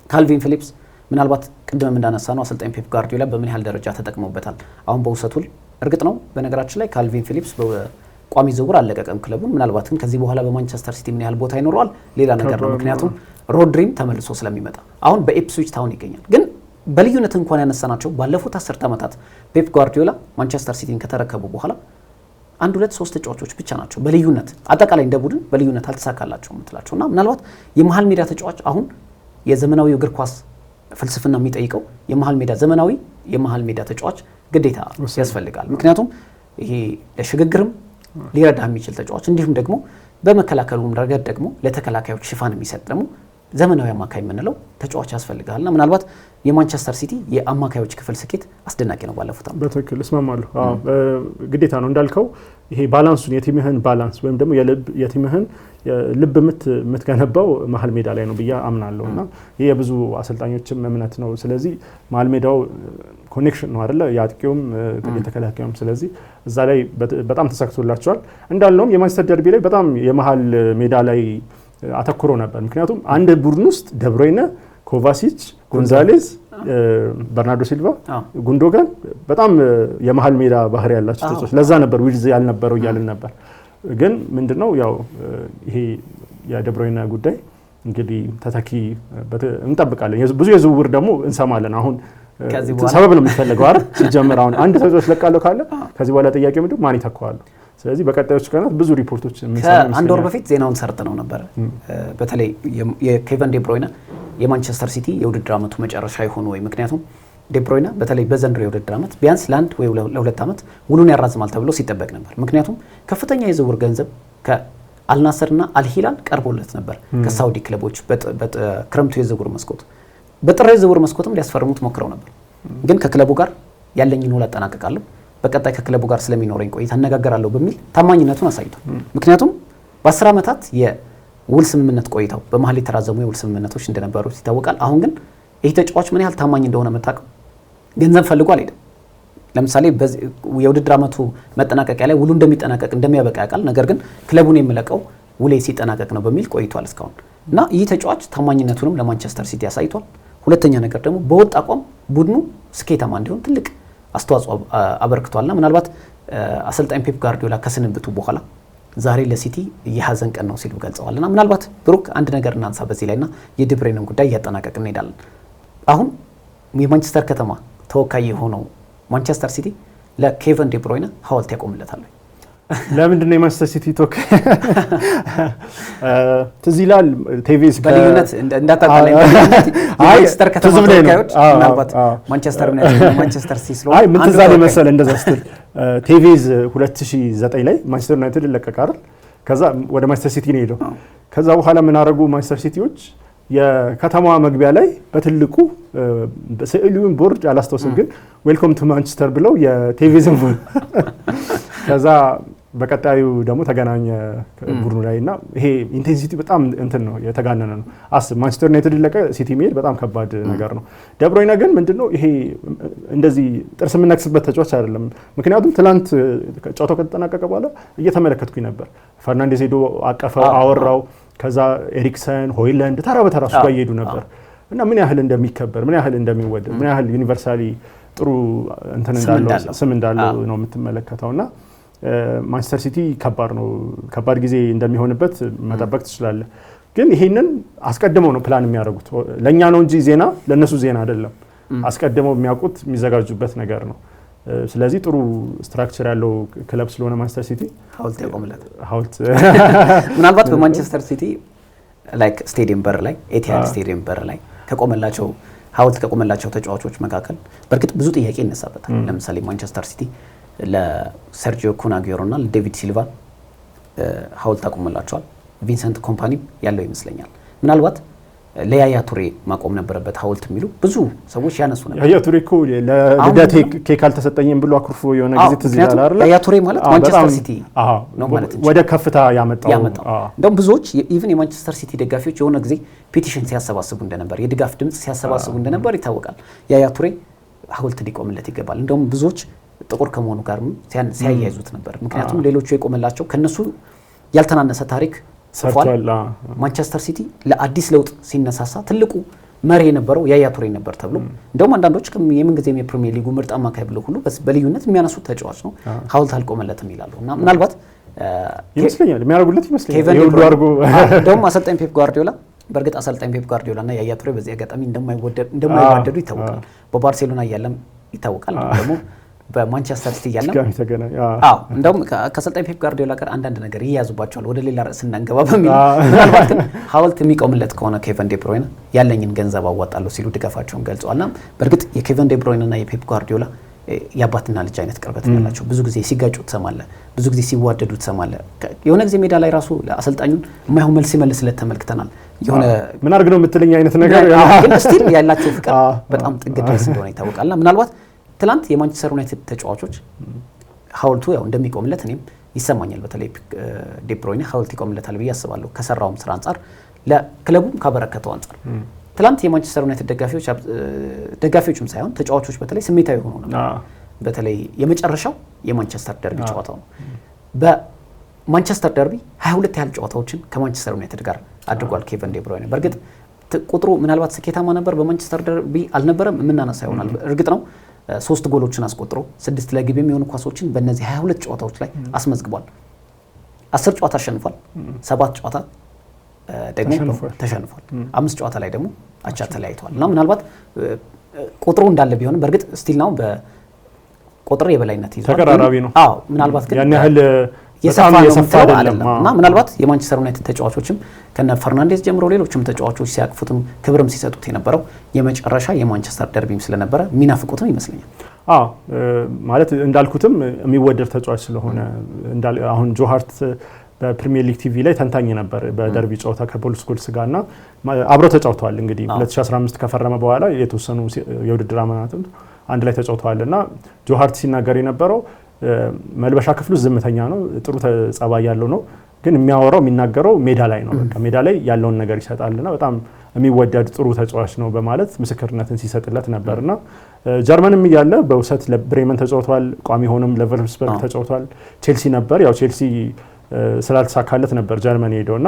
A: ካልቪን ፊሊፕስ ምናልባት ቅድም እንዳነሳ ነው አሰልጣኝ ፔፕ ጋርዲዮላ በምን ያህል ደረጃ ተጠቅመውበታል። አሁን በውሰቱል እርግጥ ነው በነገራችን ላይ ካልቪን ፊሊፕስ ቋሚ ዝውውር አለቀቀም ክለቡን። ምናልባትም ከዚህ በኋላ በማንቸስተር ሲቲ ምን ያህል ቦታ ይኖረዋል ሌላ ነገር ነው። ምክንያቱም ሮድሪም ተመልሶ ስለሚመጣ አሁን በኢፕስዊች ታውን ይገኛል። ግን በልዩነት እንኳን ያነሳናቸው ባለፉት 10 ዓመታት ፔፕ ጓርዲዮላ ማንቸስተር ሲቲን ከተረከቡ በኋላ 1 2 3 ተጫዋቾች ብቻ ናቸው በልዩነት አጠቃላይ እንደ ቡድን በልዩነት አልተሳካላቸው የምትላቸውና ምናልባት የመሃል ሜዳ ተጫዋች አሁን የዘመናዊው እግር ኳስ ፍልስፍና የሚጠይቀው የመሃል ሜዳ ዘመናዊ የመሃል ሜዳ ተጫዋች ግዴታ ያስፈልጋል። ምክንያቱም ይሄ ለሽግግርም ሊረዳ የሚችል ተጫዋች እንዲሁም ደግሞ በመከላከሉም ረገድ ደግሞ ለተከላካዮች ሽፋን የሚሰጥ ደግሞ ዘመናዊ አማካይ የምንለው ተጫዋች ያስፈልጋልና ምናልባት የማንቸስተር ሲቲ የአማካዮች ክፍል ስኬት አስደናቂ ነው ባለፉት ዓመታት።
B: በትክክል እስማማለሁ። ግዴታ ነው እንዳልከው ይሄ ባላንሱን የቲምህን ባላንስ ወይም ደግሞ የቲምህን ልብ የምትገነባው መሀል ሜዳ ላይ ነው ብዬ አምናለሁ እና ይሄ የብዙ አሰልጣኞችም እምነት ነው። ስለዚህ መሀል ሜዳው ኮኔክሽን ነው አይደለ የአጥቂውም የተከላካዩም። ስለዚህ እዛ ላይ በጣም ተሳክቶላቸዋል። እንዳልነውም የማንቸስተር ደርቢ ላይ በጣም የመሀል ሜዳ ላይ አተኩሮ ነበር። ምክንያቱም አንድ ቡድን ውስጥ ደብሮይነ፣ ኮቫሲች፣ ጎንዛሌዝ፣ በርናርዶ ሲልቫ፣ ጉንዶጋን በጣም የመሀል ሜዳ ባህሪ ያላቸው ተጫዋቾች ለዛ ነበር ዊድዝ ያልነበረው እያልን ነበር። ግን ምንድነው ያው ይሄ የደብሮይነ ጉዳይ እንግዲህ ተተኪ እንጠብቃለን። ብዙ የዝውውር ደግሞ እንሰማለን። አሁን ሰበብ ነው የሚፈልገው አይደል? ሲጀምር አሁን አንድ ተጫዋች ለቃለው ካለ ከዚህ በኋላ ጥያቄው ምንድነው ማን ይተካዋል? ስለዚህ በቀጣዮች ቀናት ብዙ ሪፖርቶች
A: አንድ ወር በፊት ዜናውን ሰርተነው ነበር። በተለይ የኬቨን ዴ ብሮይነ የማንቸስተር ሲቲ የውድድር ዓመቱ መጨረሻ ይሆን ወይ? ምክንያቱም ዴ ብሮይነ በተለይ በዘንድሮ የውድድር ዓመት ቢያንስ ለአንድ ወይ ለሁለት ዓመት ውሉን ያራዝማል ተብሎ ሲጠበቅ ነበር። ምክንያቱም ከፍተኛ የዝውውር ገንዘብ ከአልናስርና አልሂላል ቀርቦለት ነበር ከሳውዲ ክለቦች በክረምቱ የዝውውር መስኮት። በጥር የዝውውር መስኮትም ሊያስፈርሙት ሞክረው ነበር። ግን ከክለቡ ጋር ያለኝን ውል አጠናቀቃለሁ፣ በቀጣይ ከክለቡ ጋር ስለሚኖረኝ ቆይታ አነጋገራለሁ በሚል ታማኝነቱን አሳይቷል። ምክንያቱም በ10 ዓመታት የውል ስምምነት ቆይታው በመሀል የተራዘሙ የውል ስምምነቶች እንደነበሩ ይታወቃል። አሁን ግን ይህ ተጫዋች ምን ያህል ታማኝ እንደሆነ መታቀም ገንዘብ ፈልጎ አልሄደም። ለምሳሌ የውድድር ዓመቱ መጠናቀቂያ ላይ ውሉ እንደሚጠናቀቅ እንደሚያበቃ ያውቃል። ነገር ግን ክለቡን የሚለቀው ውሌ ሲጠናቀቅ ነው በሚል ቆይቷል እስካሁን እና ይህ ተጫዋች ታማኝነቱንም ለማንቸስተር ሲቲ አሳይቷል። ሁለተኛ ነገር ደግሞ በወጥ አቋም ቡድኑ ስኬታማ እንዲሆን ትልቅ አስተዋጽኦ አበርክቷልና ምናልባት አሰልጣኝ ፔፕ ጋርዲዮላ ከስንብቱ በኋላ ዛሬ ለሲቲ የሀዘን ቀን ነው ሲሉ ገልጸዋልና ምናልባት ብሩክ አንድ ነገር እናንሳ በዚህ ላይና የዴ ብሮይነን ጉዳይ እያጠናቀቅን እንሄዳለን። አሁን የማንቸስተር ከተማ ተወካይ የሆነው ማንቸስተር ሲቲ ለኬቨን ዴ ብሮይነ ሐውልት ያቆምለታል።
B: ለምንድን ነው የማንቸስተር ሲቲ ተወካይ ትዝ ይላል ቴቪስ
A: በልዩነት እንዳታጣላ ማንቸስተር ከተማ ተወካዮች ምናልባት ማንቸስተር ዩናይትድ ማንቸስተር ሲቲ ስለሆነ
B: ምን ትዝ አለ መሰለህ እንደዛ ስትል ቴቪስ 2009 ላይ ማንቸስተር ዩናይትድ ለቀቀ አይደል? ከዛ ወደ ማንቸስተር ሲቲ ነው ሄደው። ከዛ በኋላ ምን አደረጉ ማንቸስተር ሲቲዎች የከተማዋ መግቢያ ላይ በትልቁ ስዕሉን ቦርድ አላስተውስም ግን ዌልኮም ቱ ማንቸስተር ብለው የቴቪዝን ከዛ በቀጣዩ ደግሞ ተገናኘ ቡድኑ ላይ እና ይሄ ኢንቴንሲቲ በጣም እንትን ነው የተጋነነ ነው። ማንቸስተር ዩናይትድ ለቀ ሲቲ መሄድ በጣም ከባድ ነገር ነው። ደ ብሮይነ ግን ምንድነው ይሄ እንደዚህ ጥርስ የምነክስበት ተጫዋች አይደለም። ምክንያቱም ትላንት ጨዋታው ከተጠናቀቀ በኋላ እየተመለከትኩኝ ነበር። ፈርናንዴዝ ሄዶ አቀፈው አወራው። ከዛ ኤሪክሰን፣ ሆይላንድ ተራ በተራ እሱ ጋር እየሄዱ ነበር እና ምን ያህል እንደሚከበር ምን ያህል እንደሚወደድ ምን ያህል ዩኒቨርሳሊ ጥሩ እንትን እንዳለው ስም እንዳለው ነው የምትመለከተውና ማንቸስተር ሲቲ ከባድ ነው። ከባድ ጊዜ እንደሚሆንበት መጠበቅ ትችላለህ። ግን ይሄንን አስቀድመው ነው ፕላን የሚያደርጉት። ለኛ ነው እንጂ ዜና ለነሱ ዜና አይደለም። አስቀድመው የሚያውቁት የሚዘጋጁበት ነገር ነው። ስለዚህ ጥሩ ስትራክቸር ያለው ክለብ ስለሆነ ማንቸስተር ሲቲ
A: ሐውልት ያቆምለት
B: ሐውልት
A: ምናልባት በማንቸስተር ሲቲ ላይክ ስቴዲየም በር ላይ ኤቲሃድ ስቴዲየም በር ላይ ከቆመላቸው ሐውልት ከቆመላቸው ተጫዋቾች መካከል በእርግጥ ብዙ ጥያቄ ይነሳበታል። ለምሳሌ ማንቸስተር ሲቲ ለሰርጂዮ ኩናጊዮሮና ለዴቪድ ሲልቫ ሐውልት አቆመላቸዋል። ቪንሰንት ኮምፓኒ ያለው ይመስለኛል። ምናልባት ለያያ ቱሬ ማቆም ነበረበት ሐውልት የሚሉ ብዙ ሰዎች ያነሱ ነበር።
B: ያያ ቱሬ እኮ ለልደቴ ኬክ አልተሰጠኝም ብሎ አኩርፎ የሆነ ጊዜ ትዝ ይላል አይደል?
A: ያያ ቱሬ ማለት ማንቸስተር ሲቲ ነው ማለት ነው።
B: ወደ ከፍታ ያመጣው
A: እንደውም ብዙዎች ኢቭን የማንቸስተር ሲቲ ደጋፊዎች የሆነ ጊዜ ፒቲሽን ሲያሰባስቡ እንደነበር የድጋፍ ድምጽ ሲያሰባስቡ እንደነበር ይታወቃል። ያያ ቱሬ ሐውልት ሊቆምለት ይገባል። እንደውም ብዙዎች ጥቁር ከመሆኑ ጋር ሲያያይዙት ነበር። ምክንያቱም ሌሎቹ የቆመላቸው ከነሱ ያልተናነሰ ታሪክ ጽፏል። ማንቸስተር ሲቲ ለአዲስ ለውጥ ሲነሳሳ ትልቁ መሪ የነበረው ያያ ቱሬ ነበር ተብሎ እንደውም አንዳንዶች የምንጊዜም የፕሪሚየር ሊጉ ምርጥ አማካይ ብለው ሁሉ በልዩነት የሚያነሱት ተጫዋች ነው። ሐውልት አልቆመለትም ይላሉ እና ምናልባት
B: ይመስለኛል የሚያደርጉለት ይመስለኛል ይሁሉ አድርጎ
A: እንደውም አሰልጣኝ ፔፕ ጋርዲዮላ በእርግጥ አሰልጣኝ ፔፕ ጋርዲዮላ እና ያያ ቱሬ በዚህ አጋጣሚ እንደማይዋደዱ ይታወቃል። በባርሴሎና እያለም ይታወቃል። ደግሞ በማንቸስተር ሲቲ ያለው እንደውም ከአሰልጣኝ ፔፕ ጋርዲዮላ ጋር አንዳንድ ነገር ይያዙባቸዋል። ወደ ሌላ ርዕስ እናንገባ በሚል ምናልባት ግን ሐውልት የሚቆምለት ከሆነ ኬቨን ዴ ብሮይነ ያለኝን ገንዘብ አዋጣለሁ ሲሉ ድጋፋቸውን ገልጸዋልና በእርግጥ የኬቨን ዴ ብሮይነ እና የፔፕ ጋርዲዮላ የአባትና ልጅ አይነት ቅርበት ያላቸው ብዙ ጊዜ ሲጋጩ ትሰማለህ፣ ብዙ ጊዜ ሲዋደዱ ትሰማለህ። የሆነ ጊዜ ሜዳ ላይ ራሱ አሰልጣኙን የማይሆን መልስ ሲመልስለት ተመልክተናል። የሆነ
B: ምን አድርግ ነው የምትለኝ አይነት ነገር
A: ግን ስቲል ያላቸው ፍቅር በጣም ጥግ ድረስ እንደሆነ ይታወቃልና ምናልባት ትላንት የማንቸስተር ዩናይትድ ተጫዋቾች ሐውልቱ ያው እንደሚቆምለት እኔም ይሰማኛል። በተለይ ዴ ብሮይነ ሐውልት ይቆምለታል ብዬ አስባለሁ ከሰራውም ስራ አንጻር ለክለቡም ካበረከተው አንጻር። ትላንት የማንቸስተር ዩናይትድ ደጋፊዎችም ሳይሆን ተጫዋቾች በተለይ ስሜታዊ ሆኖ ነበር። በተለይ የመጨረሻው የማንቸስተር ደርቢ ጨዋታው ነው። በማንቸስተር ደርቢ 22 ያህል ጨዋታዎችን ከማንቸስተር ዩናይትድ ጋር አድርጓል ኬቨን ዴ ብሮይነ። በእርግጥ ቁጥሩ ምናልባት ስኬታማ ነበር በማንቸስተር ደርቢ አልነበረም የምናነሳ ይሆናል። እርግጥ ነው 3 ጎሎችን አስቆጥሮ 6 ለግብ የሚሆኑ ኳሶችን በእነዚህ 22 ጨዋታዎች ላይ አስመዝግቧል። 10 ጨዋታ አሸንፏል፣ 7 ጨዋታ ደግሞ ተሸንፏል። 5 ጨዋታ ላይ ደግሞ አቻ ተለያይቷል። እና ምናልባት ቁጥሩ እንዳለ ቢሆንም በእርግጥ ስቲል ነው በቁጥር የበላይነት ይዟል።
B: ተቀራራቢ ነው።
A: አዎ ምናልባት ግን
B: ያን ያህል
A: የሰፋ አይደለም። እና ምናልባት የማንቸስተር ዩናይትድ ተጫዋቾችም ከነ ፈርናንዴዝ ጀምሮ ሌሎችም ተጫዋቾች ሲያቅፉትም ክብርም ሲሰጡት የነበረው የመጨረሻ የማንቸስተር ደርቢም ስለነበረ የሚናፍቁትም ይመስለኛል።
B: ማለት እንዳልኩትም የሚወደድ ተጫዋች ስለሆነ አሁን ጆ ሃርት በፕሪሚየር ሊግ ቲቪ ላይ ተንታኝ ነበር በደርቢ ጨዋታ ከፖል ስኮልስ ጋርና አብረው ተጫውተዋል። እንግዲህ 2015 ከፈረመ በኋላ የተወሰኑ የውድድር አመታትን አንድ ላይ ተጫውተዋልና ጆ ሃርት ሲናገር የነበረው መልበሻ ክፍሉ ዝምተኛ ነው፣ ጥሩ ጸባይ ያለው ነው፣ ግን የሚያወራው የሚናገረው ሜዳ ላይ ነው። በቃ ሜዳ ላይ ያለውን ነገር ይሰጣልና በጣም የሚወደድ ጥሩ ተጫዋች ነው በማለት ምስክርነትን ሲሰጥለት ነበርና ጀርመንም እያለ በውሰት ለብሬመን ተጫውቷል። ቋሚ ሆኖም ለቨልፍስበርግ ተጫውቷል። ቼልሲ ነበር፣ ያው ቼልሲ ስላልተሳካለት ነበር ጀርመን ሄደውና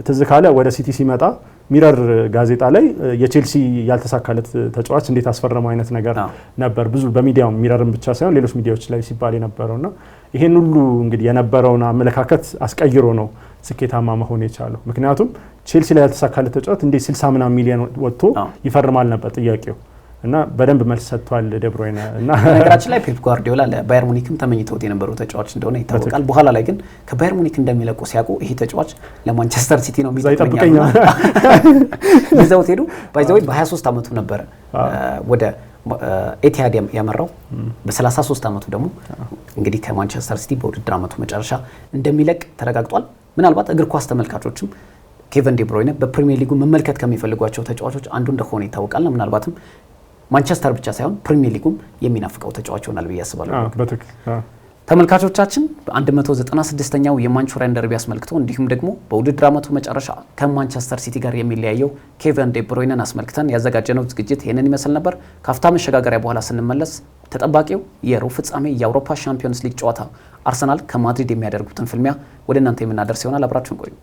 B: ትዝ ካለ ወደ ሲቲ ሲመጣ ሚረር ጋዜጣ ላይ የቼልሲ ያልተሳካለት ተጫዋች እንዴት አስፈረመው አይነት ነገር ነበር ብዙ በሚዲያው ሚረርን ብቻ ሳይሆን ሌሎች ሚዲያዎች ላይ ሲባል የነበረውና ይሄን ሁሉ እንግዲህ የነበረውን አመለካከት አስቀይሮ ነው ስኬታማ መሆን የቻለው። ምክንያቱም ቼልሲ ላይ ያልተሳካለት ተጫዋች እንዴት 60 ምናምን ሚሊዮን ወጥቶ ይፈርማል ነበር ጥያቄው እና በደንብ መልስ ሰጥቷል ዴ ብሮይነ። እና
A: በነገራችን ላይ ፔፕ ጋርዲዮላ ለባየር ሙኒክም ተመኝተውት የነበረው ተጫዋች እንደሆነ ይታወቃል። በኋላ ላይ ግን ከባየር ሙኒክ እንደሚለቁ ሲያውቁ ይሄ ተጫዋች ለማንቸስተር ሲቲ ነው የሚጠብቀኝ ይዘውት ሄዱ። ባይዘው በ23 ዓመቱ ነበር ወደ ኤቲሃድ ያመራው። በ33 ዓመቱ ደግሞ እንግዲህ ከማንቸስተር ሲቲ በውድድር ዓመቱ መጨረሻ እንደሚለቅ ተረጋግጧል። ምናልባት እግር ኳስ ተመልካቾችም ኬቨን ዴ ብሮይነ በፕሪሚየር ሊጉ መመልከት ከሚፈልጓቸው ተጫዋቾች አንዱ እንደሆነ ይታወቃል። ምናልባትም ማንቸስተር ብቻ ሳይሆን ፕሪሚየር ሊጉም የሚናፍቀው ተጫዋች ይሆናል ብዬ አስባለሁ። ተመልካቾቻችን በ196ኛው የማንቹሪያን ደርቢ አስመልክቶ እንዲሁም ደግሞ በውድድር ዓመቱ መጨረሻ ከማንቸስተር ሲቲ ጋር የሚለያየው ኬቨን ዴ ብሮይነን አስመልክተን ያዘጋጀነው ዝግጅት ይህንን ይመስል ነበር። ካፍታ መሸጋገሪያ በኋላ ስንመለስ ተጠባቂው የሩብ ፍጻሜ የአውሮፓ ሻምፒዮንስ ሊግ ጨዋታ አርሰናል ከማድሪድ የሚያደርጉትን ፍልሚያ ወደ እናንተ የምናደርስ ይሆናል። አብራችሁን ቆዩ።